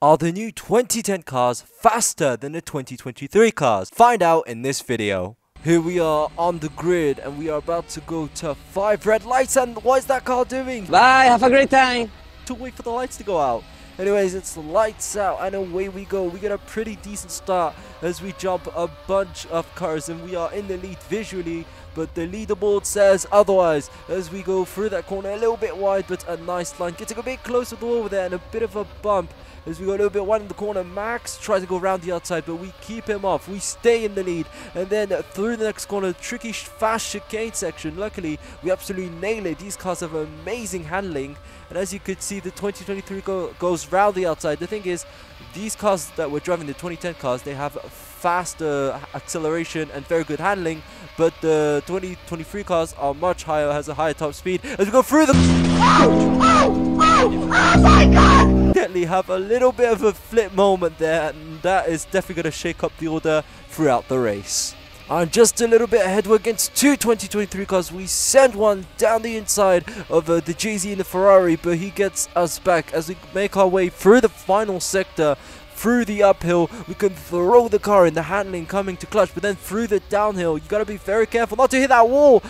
Are the new 2010 cars faster than the 2023 cars? Find out in this video. Here we are on the grid and we are about to go to 5 red lights. And what is that car doing? Bye, have a great time. To wait for the lights to go out. Anyways, it's lights out and away we go. We get a pretty decent start as we jump a bunch of cars and we are in the lead visually, but the leaderboard says otherwise as we go through that corner a little bit wide, but a nice line, getting a bit closer to the wall there and a bit of a bump as we go a little bit wide in the corner. Max tries to go around the outside, but we keep him off. We stay in the lead, and then through the next corner, tricky fast chicane section. Luckily, we absolutely nail it. These cars have amazing handling, and as you could see, the 2023 goes round the outside. The thing is, these cars that we're driving, the 2010 cars, they have faster acceleration and very good handling, but the 2023 cars are much higher, has a higher top speed. As we go through them, oh my god! Definitely have a little bit of a flip moment there, and that is definitely going to shake up the order throughout the race. And just a little bit ahead, we're against two 2023 cars. We send one down the inside of the Jay-Z in the Ferrari, but he gets us back as we make our way through the final sector. Through the uphill, we can throw the car in, the handling coming to clutch, but then through the downhill, you got to be very careful not to hit that wall.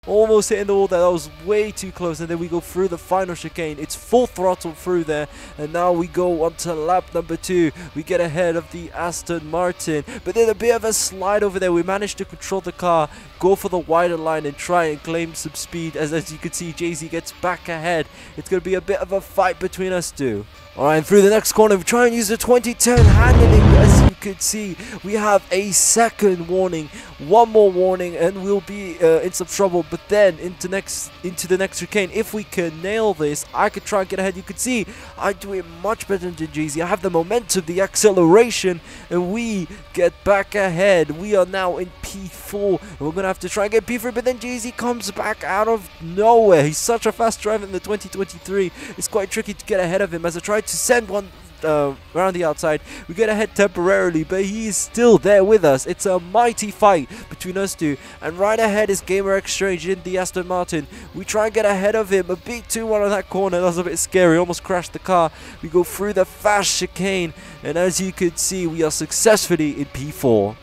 Almost hitting the wall there, that was way too close, and then we go through the final chicane. It's full throttle through there, and now we go on to lap number 2. We get ahead of the Aston Martin, but then a bit of a slide over there. We managed to control the car, go for the wider line, and try and claim some speed. As you can see, Jay-Z gets back ahead. It's going to be a bit of a fight between us two. Alright, and through the next corner, we try and use the 2010 handling. As you could see, we have a second warning, one more warning, and we'll be in some trouble. But then into the next chicane, if we can nail this, I could try and get ahead. You can see I do it much better than Jay-Z. I have the momentum, the acceleration, and we get back ahead. We are now in P4, and we're gonna have to try and get P3. But then Jay-Z comes back out of nowhere. He's such a fast driver in the 2023. It's quite tricky to get ahead of him. As I try to send one around the outside, we get ahead temporarily, but he is still there with us. It's a mighty fight between us two, and right ahead is Gamer Exchange in the Aston Martin. We try and get ahead of him, a big 2-1 on that corner. That was a bit scary, almost crashed the car. We go through the fast chicane, and as you could see, we are successfully in P4.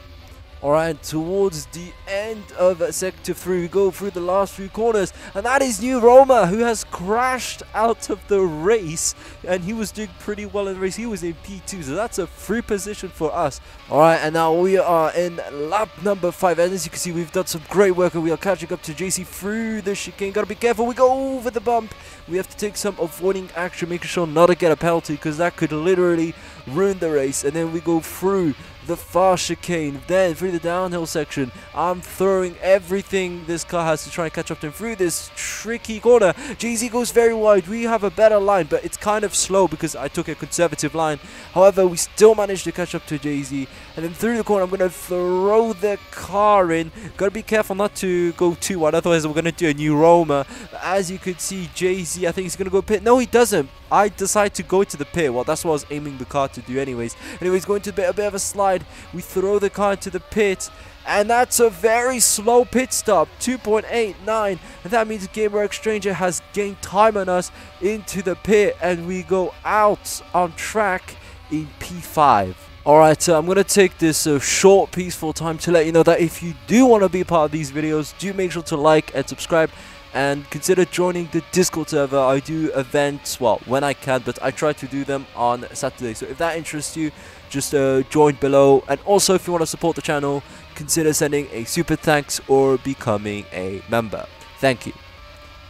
Alright, towards the end of Sector 3, we go through the last few corners, and that is New Roma, who has crashed out of the race, and he was doing pretty well in the race. He was in P2, so that's a free position for us. Alright, and now we are in lap number 5, and as you can see, we've done some great work, and we are catching up to JC through the chicane. Gotta be careful, we go over the bump. We have to take some avoiding action, making sure not to get a penalty, because that could literally ruin the race. And then we go through the fast chicane, then through the downhill section. I'm throwing everything this car has to try and catch up to him through this tricky corner. Jay-Z goes very wide. We have a better line, but it's kind of slow because I took a conservative line. However, we still managed to catch up to Jay-Z. And then through the corner, I'm going to throw the car in. Gotta be careful not to go too wide, otherwise we're going to do a New Roma. As you could see, Jay-Z, I think he's going to go pit. No, he doesn't. I decide to go to the pit. Well, that's what I was aiming the car to do anyways. Anyways, going to a bit of a slide. We throw the car into the pit, and that's a very slow pit stop, 2.89, and that means Gamer Exchanger has gained time on us into the pit, and we go out on track in P5. Alright, so I'm going to take this short, peaceful time to let you know that if you do want to be part of these videos, do make sure to like and subscribe. And consider joining the Discord server. I do events, well, when I can, but I try to do them on Saturday. So if that interests you, just join below. And also, if you want to support the channel, consider sending a super thanks or becoming a member. Thank you.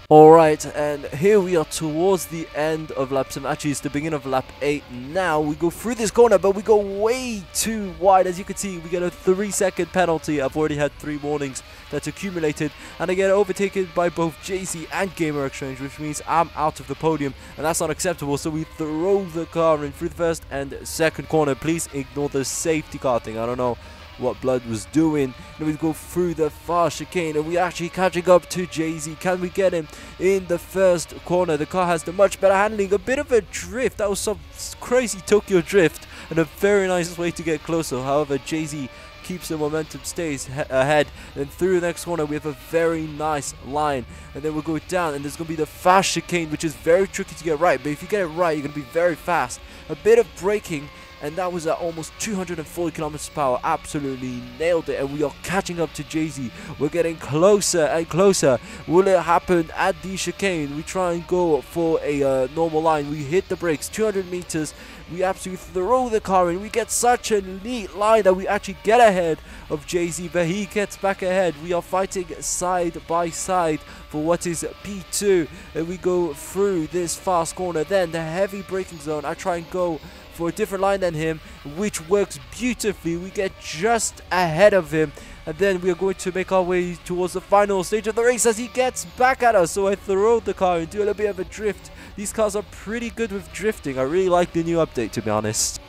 Alright, and here we are towards the end of lap 7. Actually, it's the beginning of lap 8 now. We go through this corner, but we go way too wide. As you can see, we get a 3-second penalty. I've already had 3 warnings that's accumulated, and I get overtaken by both JC and Gamer Exchange, which means I'm out of the podium, and that's not acceptable. So we throw the car in through the first and second corner. Please ignore the safety car thing. I don't know what Blood was doing. And we go through the fast chicane, and we actually catching up to Jay-Z. Can we get him in the first corner? The car has the much better handling. A bit of a drift. That was some crazy Tokyo drift, and a very nice way to get closer. However, Jay-Z keeps the momentum, stays ahead. Then through the next corner, we have a very nice line. And then we'll go down, and there's going to be the fast chicane, which is very tricky to get right. But if you get it right, you're going to be very fast. A bit of braking, and that was at almost 240 kilometers per hour. Absolutely nailed it, and we are catching up to Jay-Z. We're getting closer and closer. Will it happen at the chicane? We try and go for a normal line. We hit the brakes, 200 meters. We absolutely throw the car in. We get such a neat line that we actually get ahead of Jay-Z, but he gets back ahead. We are fighting side by side for what is P2, and we go through this fast corner. Then the heavy braking zone, I try and go for a different line than him, which works beautifully. We get just ahead of him, and then we are going to make our way towards the final stage of the race as he gets back at us. So I throw the car and do a little bit of a drift. These cars are pretty good with drifting. I really like the new update, to be honest.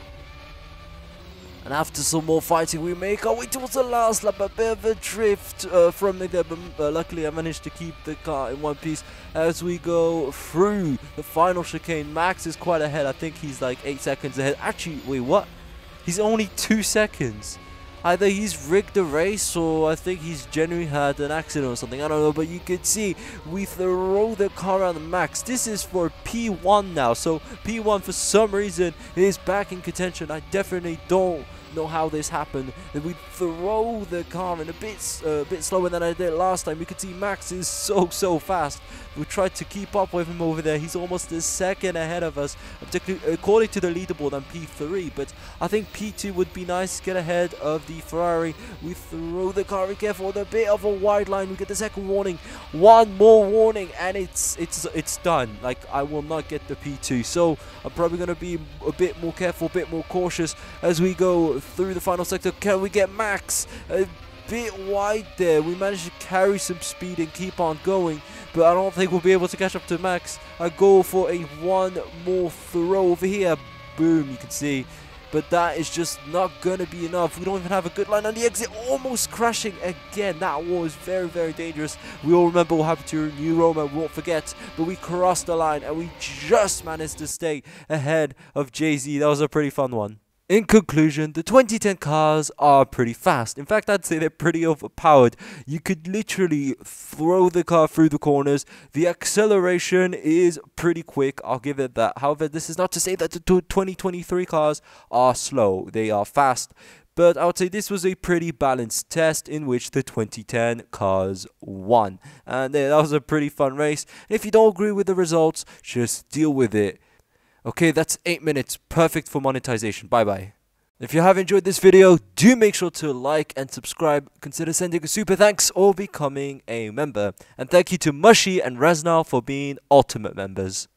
And after some more fighting, we make our way towards the last lap. A bit of a drift from there, but luckily I managed to keep the car in one piece as we go through the final chicane. Max is quite ahead. I think he's like 8 seconds ahead. Actually, wait, what? He's only 2 seconds. Either he's rigged the race, or I think he's genuinely had an accident or something. I don't know, but you can see we throw the car around the Max. This is for P1 now, so P1 for some reason is back in contention. I definitely don't know how this happened. Then we throw the car in a bit slower than I did last time. We could see Max is so fast. We tried to keep up with him over there. He's almost a second ahead of us, particularly according to the leaderboard on P3, but I think P2 would be nice to get ahead of the Ferrari. We throw the car, be careful with a bit of a wide line. We get the second warning, one more warning, and it's done. Like, I will not get the P2, so I'm probably going to be a bit more careful, a bit more cautious as we go through the final sector. Can we get Max a bit wide there? We managed to carry some speed and keep on going, but I don't think we'll be able to catch up to Max. I go for a one more throw over here. Boom, you can see. But that is just not going to be enough. We don't even have a good line on the exit. Almost crashing again. That was very dangerous. We all remember what happened to New Roma. We won't forget. But we crossed the line and we just managed to stay ahead of Jay-Z. That was a pretty fun one. In conclusion, the 2010 cars are pretty fast. In fact, I'd say they're pretty overpowered. You could literally throw the car through the corners. The acceleration is pretty quick, I'll give it that. However, this is not to say that the 2023 cars are slow. They are fast. But I would say this was a pretty balanced test in which the 2010 cars won. And that was a pretty fun race. If you don't agree with the results, just deal with it. Okay, that's 8 minutes, perfect for monetization. Bye bye. If you have enjoyed this video, do make sure to like and subscribe. Consider sending a super thanks or becoming a member. And thank you to Mushy and Reznal for being ultimate members.